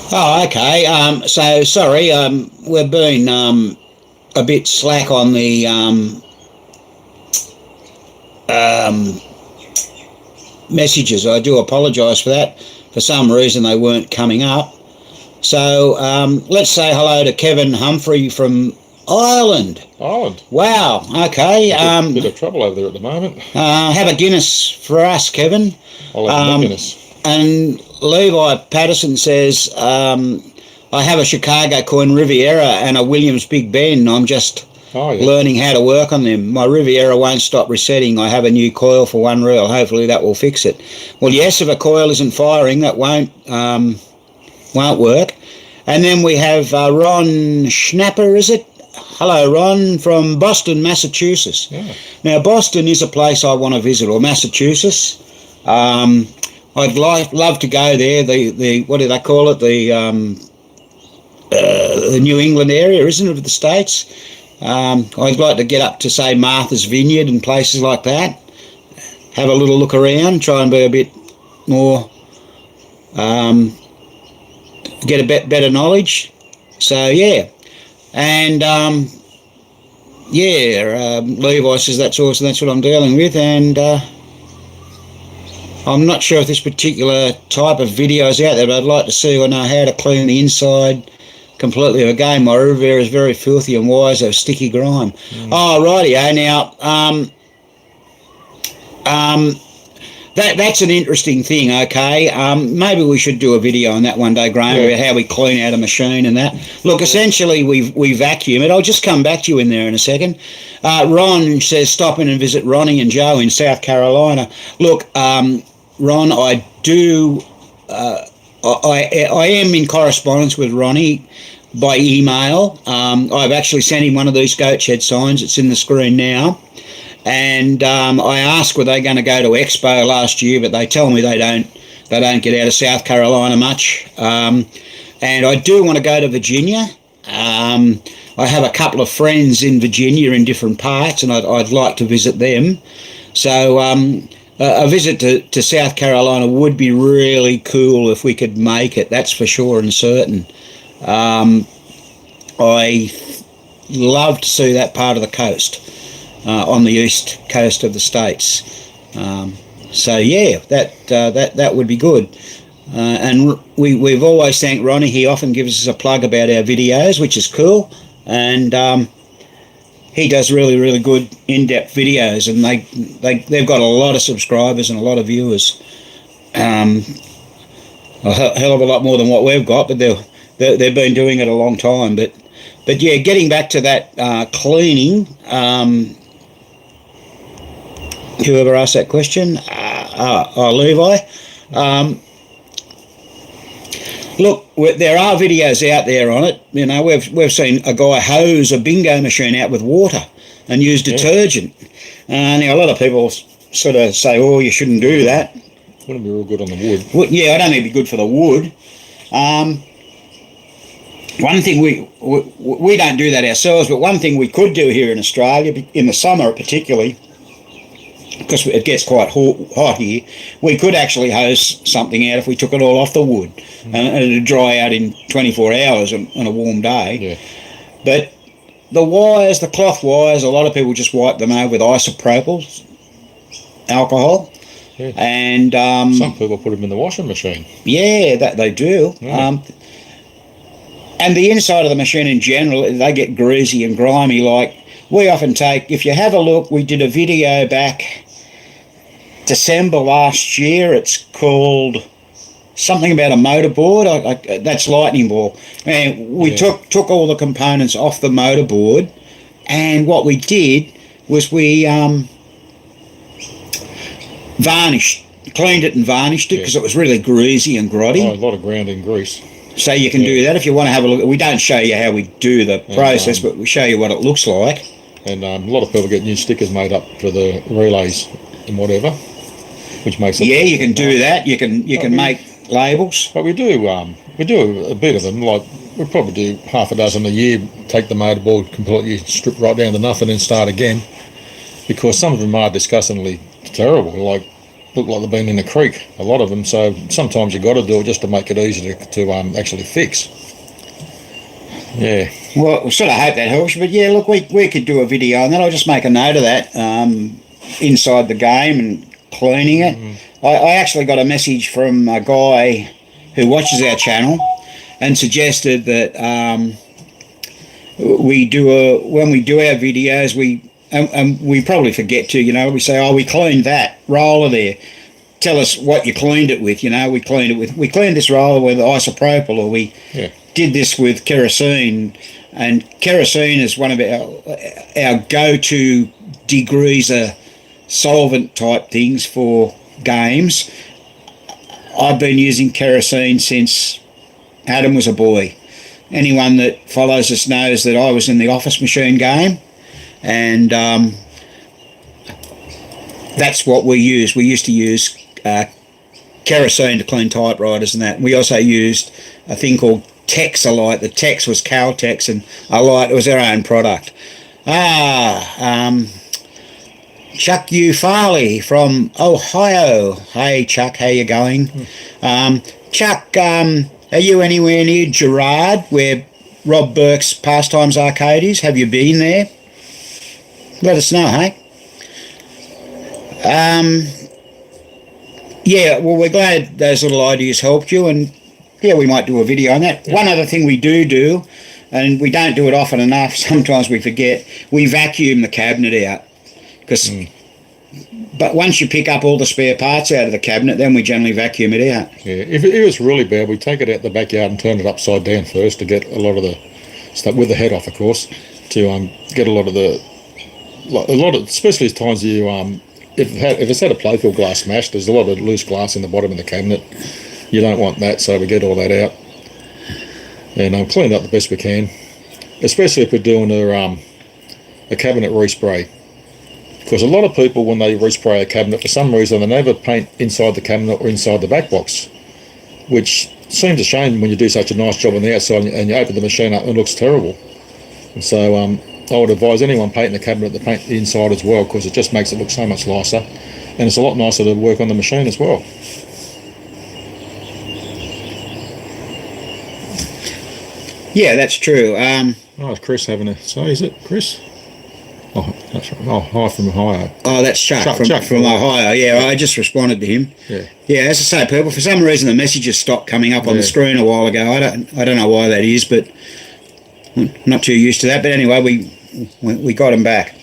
Oh, okay. So sorry, we've been a bit slack on the messages. I do apologise for that. For some reason, they weren't coming up. So let's say hello to Kevin Humphrey from Ireland. Ireland. Wow. Okay. Bit of trouble over there at the moment. Have a Guinness for us, Kevin. I'll have a Guinness. And Levi Patterson says, I have a Chicago coin Riviera and a Williams Big Ben. I'm just learning how to work on them. My Riviera won't stop resetting. I have a new coil for one reel. Hopefully that will fix it. Well, yes, if a coil isn't firing, that won't work. And then we have Ron Schnapper, is it? Hello, Ron, from Boston, Massachusetts. Yeah. Now, Boston is a place I want to visit, or Massachusetts. I'd love to go there. The what do they call it? The New England area, isn't it, of the States? I'd like to get up to, say, Martha's Vineyard and places like that. Have a little look around, try and be a bit more, get a bit better knowledge. So, yeah. And, Levi says that's awesome, that's what I'm dealing with. And I'm not sure if this particular type of video is out there, but I'd like to see or know how to clean the inside completely of a game. My Riviera is very filthy and wires have sticky grime. Oh, rightio. Now, that's an interesting thing, okay? Maybe we should do a video on that one day, Graham, about how we clean out a machine and that. Look, essentially, we vacuum it. I'll just come back to you in there in a second. Ron says, stop in and visit Ronnie and Joe in South Carolina. Look, Ron, I do... I am in correspondence with Ronnie by email. I've actually sent him one of these goat shed signs. It's in the screen now. And I asked were they going to go to Expo last year, but they tell me they don't get out of South Carolina much. And I do want to go to Virginia. I have a couple of friends in Virginia in different parts, and I'd like to visit them. So a visit to South Carolina would be really cool if we could make it, that's for sure and certain. I love to see that part of the coast, on the east coast of the States. So yeah, that would be good. And we've always thanked Ronnie. He often gives us a plug about our videos, which is cool. And he does really, really good in-depth videos, and they've got a lot of subscribers and a lot of viewers. A hell of a lot more than what we've got, but they've been doing it a long time. But yeah, getting back to that cleaning, whoever asked that question, Levi. Look, there are videos out there on it. You know, we've seen a guy hose a bingo machine out with water and use detergent. Now, a lot of people sort of say, "Oh, you shouldn't do that." Wouldn't be real good on the wood. Well, yeah, I don't think it'd be good for the wood. One thing we don't do that ourselves, but one thing we could do here in Australia, in the summer particularly, because it gets quite hot here, we could actually hose something out if we took it all off the wood, and it'd dry out in 24 hours on a warm day. Yeah. But the wires, the cloth wires, a lot of people just wipe them over with isopropyl alcohol. Yeah. And some people put them in the washing machine. Yeah, that they do. Yeah. And the inside of the machine in general, they get greasy and grimy. Like we often take, if you have a look, we did a video back December last year. It's called something about a motorboard. That's lightning ball. And we took all the components off the motorboard, and what we did was we cleaned it and varnished it because it was really greasy and grotty. Oh, a lot of grounding grease. So you can do that if you want to have a look. We don't show you how we do the process, but we show you what it looks like. And a lot of people get new stickers made up for the relays and whatever, which makes it. Yeah, you can do that. You can make labels. But we do a bit of them. Like we probably do half a dozen a year. Take the motorboard completely, strip right down to nothing, and start again. Because some of them are disgustingly terrible. Like look like they've been in a creek, a lot of them. So sometimes you got to do it just to make it easy to actually fix. Yeah. Well, we sort of hope that helps. But yeah, look, we could do a video on that. I'll just make a note of that inside the game and cleaning it. I actually got a message from a guy who watches our channel and suggested that when we do our videos, and we probably forget to, we say, oh, we cleaned that roller there. Tell us what you cleaned it with. We cleaned this roller with isopropyl, or we did this with kerosene. And kerosene is one of our go-to degreaser solvent type things for games. I've been using kerosene since Adam was a boy. Anyone that follows us knows that I was in the office machine game. And that's what we use. We used to use kerosene to clean typewriters and that. We also used a thing called Texalite. The Tex was Caltex, and it was our own product. Chuck U. Farley from Ohio. Hey Chuck, how you going? Chuck, are you anywhere near Gerard, where Rob Burke's Pastimes Arcade is? Have you been there? Let us know, hey? Yeah, well, we're glad those little ideas helped you, and yeah, we might do a video on that. One other thing we do, and we don't do it often enough, sometimes we forget, we vacuum the cabinet out. But once you pick up all the spare parts out of the cabinet, then we generally vacuum it out. Yeah, if it was really bad, we take it out the backyard and turn it upside down first to get a lot of the stuff, with the head off, of course, to get a lot of the... especially as times you if it's had a playfield glass smashed, there's a lot of loose glass in the bottom of the cabinet. You don't want that, so we get all that out and clean it up the best we can, especially if we're doing a cabinet respray, because a lot of people, when they respray a cabinet, for some reason they never paint inside the cabinet or inside the back box, which seems a shame when you do such a nice job on the outside and you open the machine up and it looks terrible. And so I would advise anyone painting the cabinet to paint the inside as well, because it just makes it look so much nicer, and it's a lot nicer to work on the machine as well. Yeah, that's true. It's Chris having a say, is it Chris? Oh, that's right. Oh, hi from Ohio. Oh, that's Chuck from Ohio. Yeah, I just responded to him. Yeah, as I say, people, for some reason the messages stopped coming up on the screen a while ago. I don't know why that is, but I'm not too used to that. But anyway, we got them back.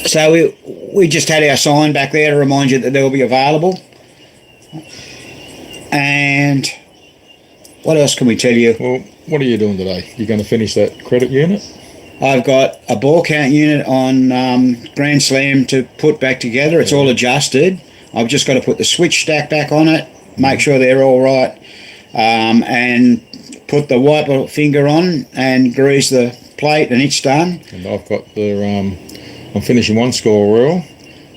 So we just had our sign back there to remind you that they'll be available. And what else can we tell you? Well, what are you doing today? You're going to finish that credit unit? I've got a ball count unit on Grand Slam to put back together. It's all adjusted. I've just got to put the switch stack back on it, make sure they're all right, and put the wiper finger on and grease the plate, and it's done. And I've got the I'm finishing one score reel,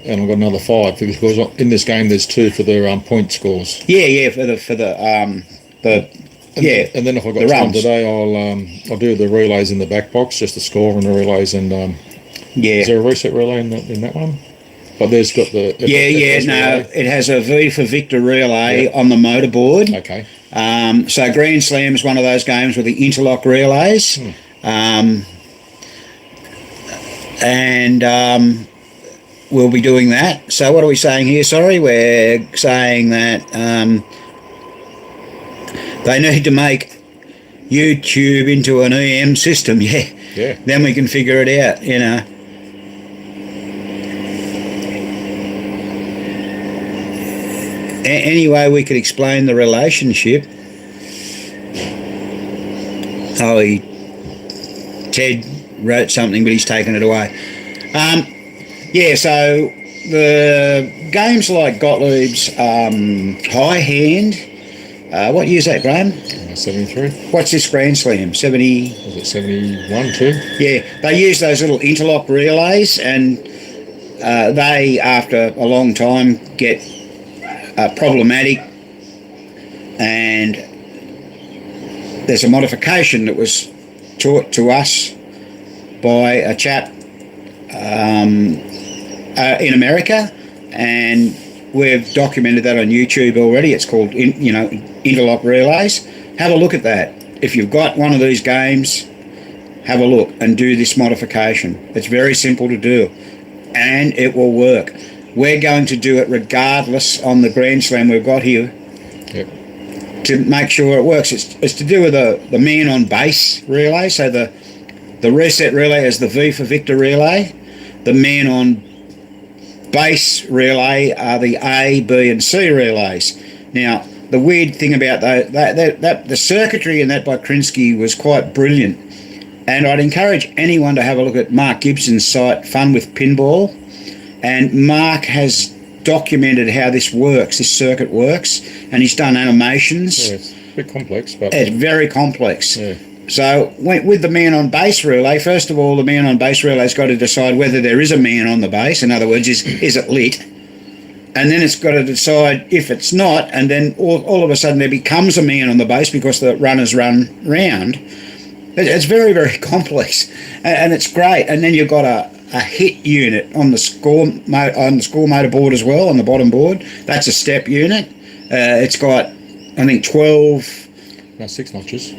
and I've got another 5 because in this game there's 2 for the point scores. Yeah, for the And then if I've got time today, I'll do the relays in the back box, just the score and the relays. And is there a reset relay in that one? But there's got the it has a V for Victor relay on the motorboard. Okay. So Grand Slam is one of those games with the interlock relays, and we'll be doing that. So what are we saying here? Sorry, we're saying that they need to make YouTube into an EM system. Yeah. Then we can figure it out. Any way we could explain the relationship. Ted wrote something, but he's taken it away. So the games like Gottlieb's High Hand. What year is that, Graham? 73. What's this Grand Slam? 70? Was it 71 too? Yeah, they use those little interlock relays, and they, after a long time, get problematic, and there's a modification that was taught to us by a chap in America, and we've documented that on YouTube already. It's called interlock relays. Have a look at that. If you've got one of these games, have a look and do this modification. It's very simple to do, and it will work. We're going to do it regardless on the Grand Slam we've got here. Yep. To make sure it works. It's to do with the man on base relay. So the reset relay is the V for Victor relay. The man on base relay are the A, B and C relays. Now, the weird thing about that the circuitry in that by Krinsky was quite brilliant. And I'd encourage anyone to have a look at Mark Gibson's site, Fun with Pinball. And Mark has documented how this circuit works, and he's done animations. Yeah, it's a bit complex, but it's very complex. Yeah. So with the man on base relay, first of all, the man on base relay's got to decide whether there is a man on the base. In other words, is it lit? And then it's got to decide if it's not, and then all of a sudden there becomes a man on the base because the runners run round. It's very, very complex, and it's great. And then you've got a hit unit on the score motor board as well, on the bottom board. That's a step unit. It's got, I think, 12... No, 6 notches.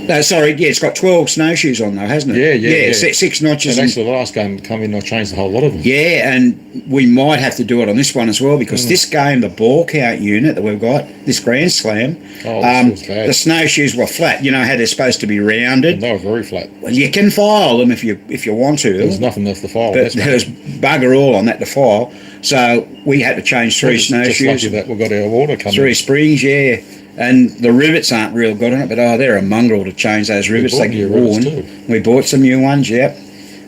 It's got 12 snowshoes on though, hasn't it? Yeah. 6 notches. And actually the last game come in, I changed a whole lot of them. Yeah, and we might have to do it on this one as well, because this game, the ball count unit that we've got, this Grand Slam, the snowshoes were flat. You know how they're supposed to be rounded? And they were very flat. Well, you can file them if you want to. There's nothing left to file. But there's bugger all on that to file. So we had to change 3 snowshoes. Just lucky that we've got our water coming. 3 springs, yeah. And the rivets aren't real good on it, but they're a mongrel to change those rivets. They get worn. We bought some new ones, yep.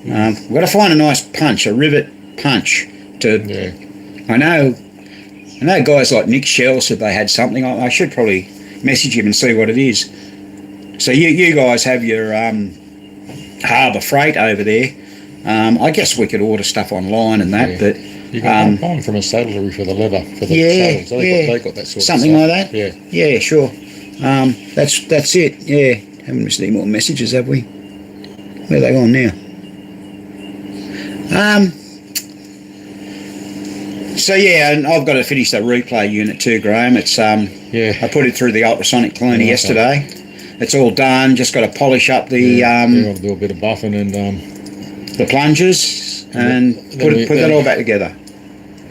We've got to find a nice punch, a rivet punch. I know guys like Nick Shell said they had something. I should probably message him and see what it is. So you guys have your Harbour Freight over there. I guess we could order stuff online and that, but... You can buy them from a saddlery for the leather, for the saddles. They got that sort something of stuff. Like that? Yeah, sure. That's it, yeah. Haven't missed any more messages, have we? Where are they gone now? And I've got to finish that replay unit too, Graham. It's I put it through the ultrasonic cleaner yesterday. It's all done, just got to polish up the... I'll do a bit of buffing and... the plungers, and put that all back together.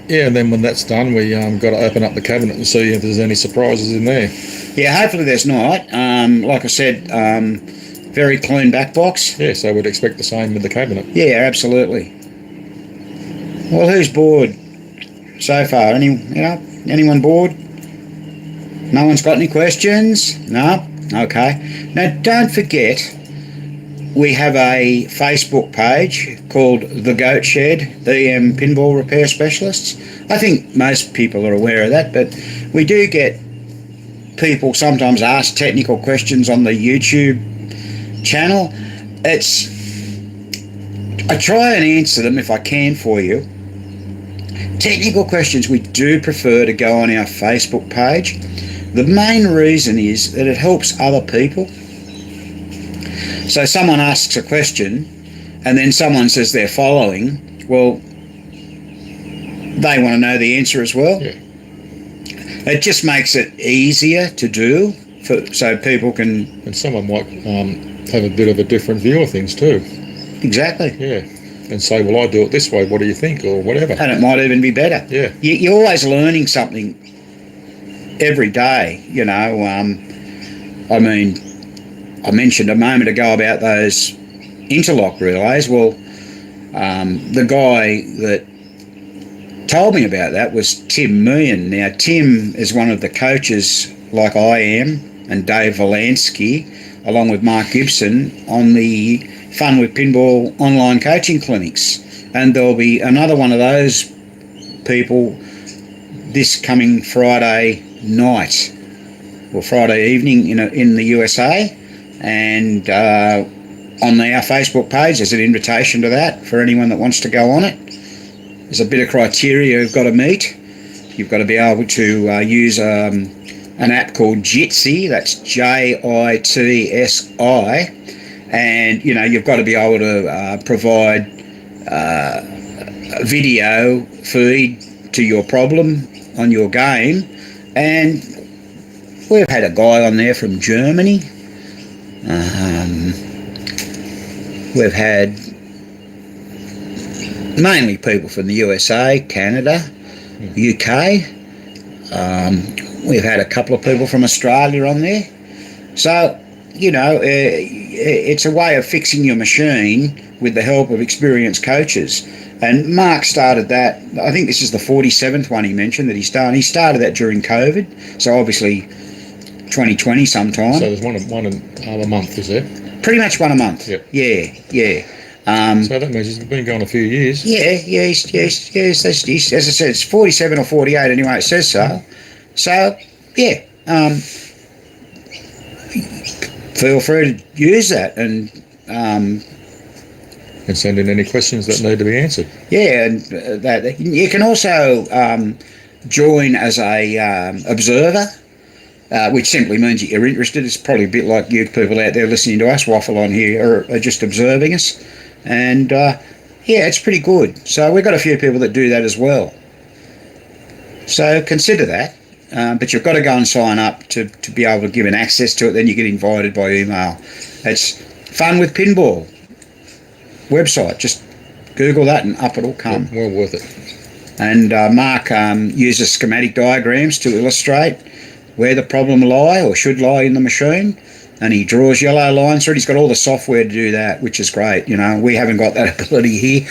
Yeah, and then when that's done, we got to open up the cabinet and see if there's any surprises in there. Yeah, hopefully there's not. Like I said, very clean back box. Yeah, so we'd expect the same with the cabinet. Yeah, absolutely. Well, who's bored so far? Anyone bored? No one's got any questions? No? Okay. Now, don't forget, we have a Facebook page called The Goat Shed, DM Pinball Repair Specialists. I think most people are aware of that, but we do get people sometimes ask technical questions on the YouTube channel. I try and answer them if I can for you. Technical questions, we do prefer to go on our Facebook page. The main reason is that it helps other people. So someone asks a question and then someone says they're following. Well, they want to know the answer as well. Yeah. It just makes it easier to do so people can... And someone might have a bit of a different view of things too. Exactly. Yeah. And say, well, I do it this way, what do you think? Or whatever. And it might even be better. Yeah. You're always learning something every day, you know. I mean, I mentioned a moment ago about those interlock relays. Well, the guy that told me about that was Tim Meehan. Now, Tim is one of the coaches, like I am, and Dave Valansky, along with Mark Gibson, on the Fun with Pinball online coaching clinics. And there'll be another one of those people this coming Friday night, or Friday evening in the USA. And on our Facebook page, there's an invitation to that for anyone that wants to go on it. There's a bit of criteria you've got to meet. You've got to be able to use an app called Jitsi, that's JITSI, and you've got to be able to provide a video feed to your problem on your game. And we've had a guy on there from Germany. We've had mainly people from the USA, Canada, UK. We've had a couple of people from Australia on there. So, it's a way of fixing your machine with the help of experienced coaches. And Mark started that. I think this is the 47th one he mentioned that he's done. He started that during COVID, so obviously 2020 sometime. So there's one a month, is there? Pretty much one a month. Yep. Yeah. So that means he's been going a few years. Yeah. As I said, it's 47 or 48 anyway. It says so. So yeah. Feel free to use that and send in any questions that need to be answered. Yeah, and that you can also join as a observer, which simply means that you're interested. It's probably a bit like you people out there listening to us waffle on here are just observing us, and it's pretty good. So we've got a few people that do that as well. So consider that. But you've got to go and sign up to be able to give an access to it. Then you get invited by email. It's Fun with Pinball website. Just Google that and up it'll come. Well worth it. And Mark uses schematic diagrams to illustrate where the problem lie or should lie in the machine. And he draws yellow lines through it. He's got all the software to do that, which is great. We haven't got that ability here.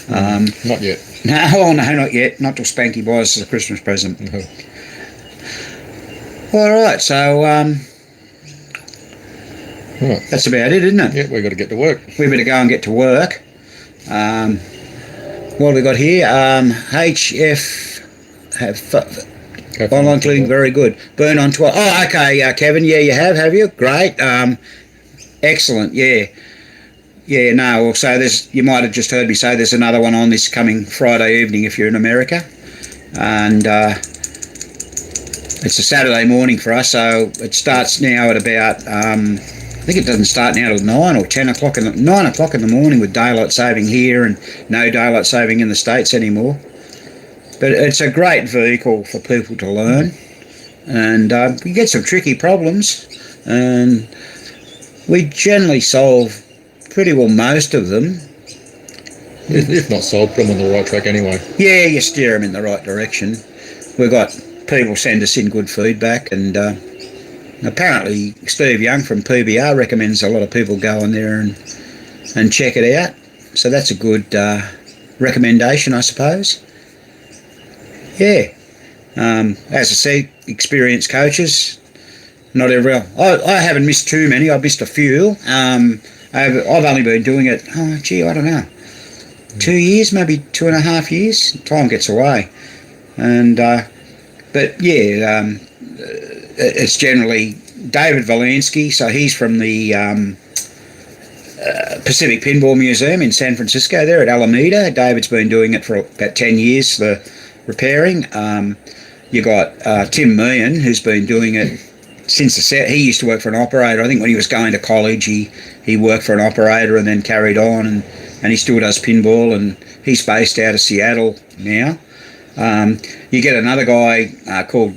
Not yet. No, not yet. Not till Spanky buys us a Christmas present. No. All right, so that's about it, isn't it? Yeah, we've got to get to work. We better go and get to work. What have we got here? HF online cleaning, very good. Burn on 12. Oh, okay, Kevin. Yeah, you have you? Great. Excellent. Yeah. Yeah. No. Well, so you might have just heard me say there's another one on this coming Friday evening if you're in America, and. It's a Saturday morning for us, so it starts now at about, I think it doesn't start now till 9 or 10 o'clock, 9 o'clock in the morning with daylight saving here and no daylight saving in the States anymore. But it's a great vehicle for people to learn, and we get some tricky problems, and we generally solve pretty well most of them. If not sold, put them on the right track anyway. Yeah, you steer them in the right direction. We've got people send us in good feedback, and apparently Steve Young from PBR recommends a lot of people go on there and check it out. So that's a good recommendation, I suppose. Yeah. As I say, experienced coaches. Not everyone. I haven't missed too many. I've missed a few. I've only been doing it, I don't know, 2 years, maybe 2.5 years. Time gets away. And but yeah, it's generally David Valinsky. So he's from the Pacific Pinball Museum in San Francisco. There at Alameda. David's been doing it for about 10 years. The repairing. You got Tim Meehan, who's been doing it since the set. He used to work for an operator. I think when he was going to college, he worked for an operator and then carried on, and he still does pinball, and he's based out of Seattle now. You get another guy called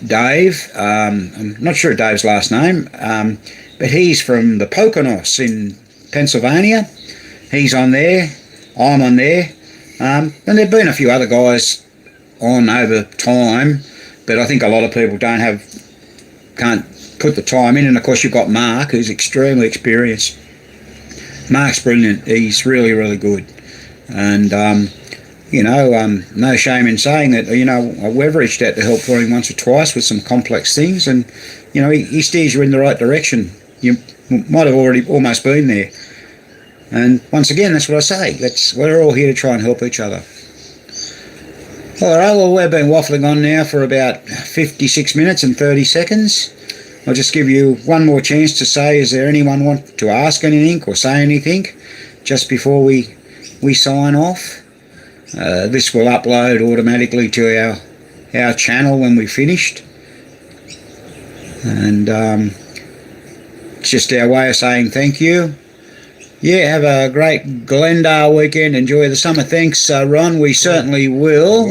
Dave. I'm not sure of Dave's last name, but he's from the Poconos in Pennsylvania. He's on there. I'm on there. And there've been a few other guys on over time, but I think a lot of people can't put the time in. And of course you've got Mark, who's extremely experienced. Mark's brilliant. He's really, really good. And no shame in saying that. We've reached out to help for him once or twice with some complex things, and he steers you in the right direction. You might have already almost been there. And once again, that's what I say. We're all here to try and help each other. All right, well, we've been waffling on now for about 56 minutes and 30 seconds. I'll just give you one more chance to say, is there anyone want to ask anything or say anything just before we sign off? This will upload automatically to our channel when we've finished. And it's just our way of saying thank you. Yeah, have a great Glendale weekend. Enjoy the summer. Thanks, Ron. We certainly will.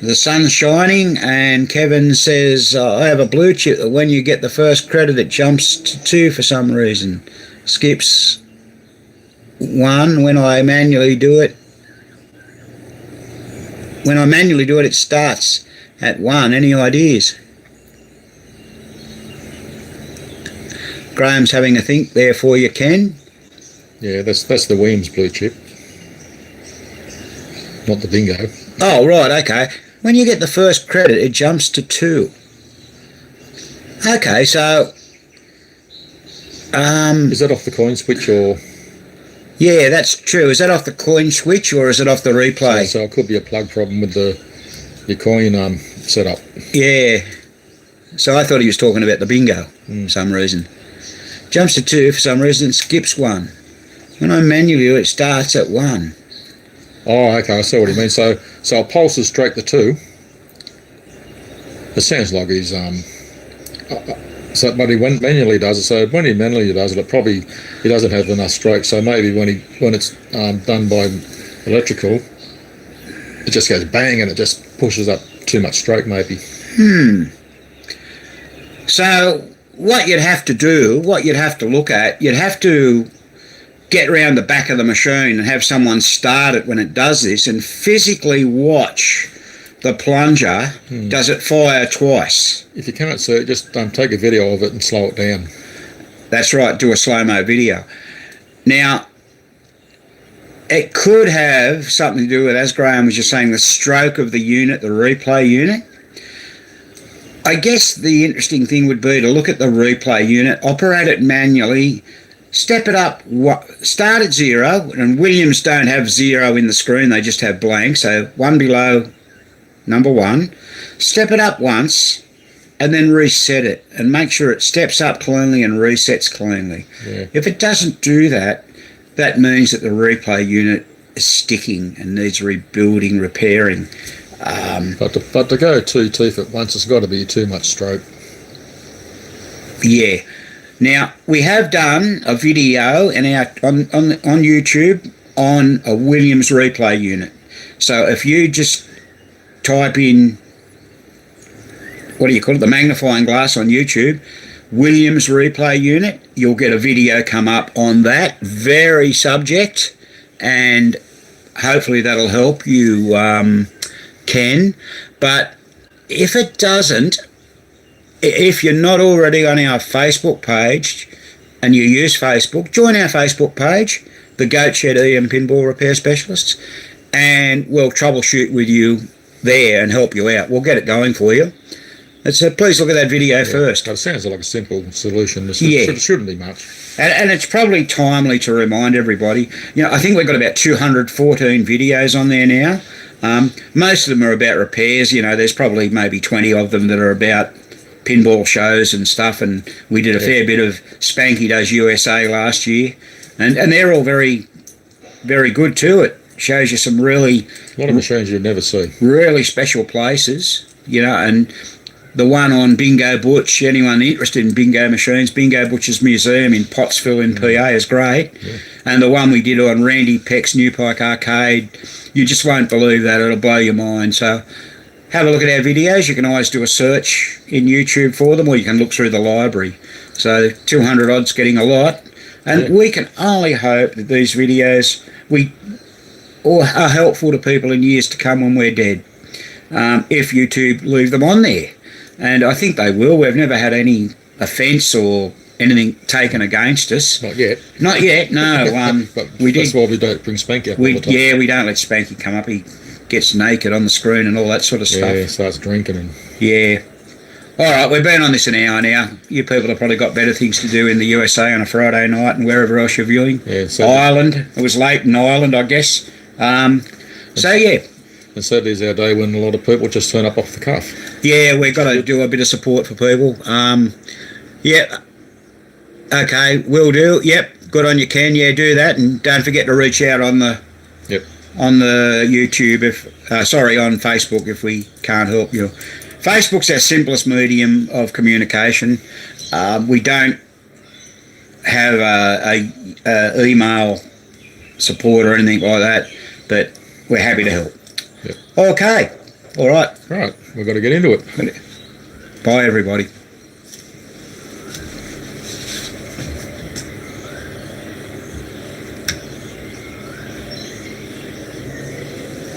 The sun's shining, and Kevin says, I have a blue chip that when you get the first credit, it jumps to 2 for some reason. Skips 1 when I manually do it. When I manually do it, it starts at 1. Any ideas? Graham's having a think there for you, Ken. Yeah, that's the Williams blue chip, not the bingo. Oh, right, okay. When you get the first credit, it jumps to 2. Okay, so... is that off the coin switch or...? Yeah, that's true. Is that off the coin switch or is it off the replay? So it could be a plug problem with your coin setup. Yeah. So I thought he was talking about the bingo for some reason. Jumps to 2 for some reason, skips 1. When I manually do it, starts at 1. Oh, okay, I see what you mean. So it pulses straight to 2. It sounds like he's but he manually does it. So when he manually does it, he doesn't have enough stroke. So maybe when it's done by electrical, it just goes bang and it just pushes up too much stroke, maybe. So what you'd have to look at, you'd have to get around the back of the machine and have someone start it when it does this and physically watch the plunger. Does it fire twice? If you can't see it, just take a video of it and slow it down. That's right, do a slow-mo video. Now, it could have something to do with, as Graham was just saying, the stroke of the unit, the replay unit. I guess the interesting thing would be to look at the replay unit, operate it manually, step it up, start at 0, and Williams don't have 0 in the screen, they just have blank, so 1 below number 1. Step it up once, and then reset it, and make sure it steps up cleanly and resets cleanly. Yeah. If it doesn't do that, that means that the replay unit is sticking and needs rebuilding, repairing. But to go 2 teeth at once, it's got to be too much stroke. Yeah. Now, we have done a video on YouTube on a Williams replay unit. So if you just type in, the magnifying glass on YouTube, Williams replay unit, you'll get a video come up on that very subject, and hopefully that'll help you, Ken. But if it doesn't, if you're not already on our Facebook page and you use Facebook, join our Facebook page, the Goat Shed EM Pinball Repair Specialists, and we'll troubleshoot with you there and help you out. We'll get it going for you. So please look at that video first. It sounds like a simple solution. It shouldn't be much. And it's probably timely to remind everybody. I think we've got about 214 videos on there now. Most of them are about repairs. There's probably maybe 20 of them that are about pinball shows and stuff, and we did a fair bit of Spanky Does USA last year, and they're all very, very good too. It shows you some really... A lot of machines you'd never see. Really special places, and the one on Bingo Butch, anyone interested in bingo machines, Bingo Butch's Museum in Pottsville in PA is great. Yeah. And the one we did on Randy Peck's New Pike Arcade, you just won't believe that. It'll blow your mind. So have a look at our videos. You can always do a search in YouTube for them, or you can look through the library. So 200 odd's getting a lot. And we can only hope that these videos are helpful to people in years to come when we're dead, if YouTube leave them on there. And I think they will. We've never had any offence or anything taken against us. Not yet. Not yet, no. But that's why we don't bring Spanky up all the time. Yeah, we don't let Spanky come up. He gets naked on the screen and all that sort of stuff. Yeah, starts drinking. Yeah. All right, we've been on this an hour now. You people have probably got better things to do in the USA on a Friday night and wherever else you're viewing. Yeah, so Ireland. It was late in Ireland, I guess. So, yeah. And Saturday's our day when a lot of people just turn up off the cuff. Yeah, we've got to do a bit of support for people. Yeah. Okay, will do. Yep, good on you, Ken. Yeah, do that, and don't forget to reach out on the YouTube on Facebook if we can't help you. Facebook's our simplest medium of communication. We don't have a email support or anything like that, but we're happy to help. Yep. Okay. All right. Right. We've got to get into it. Bye, everybody.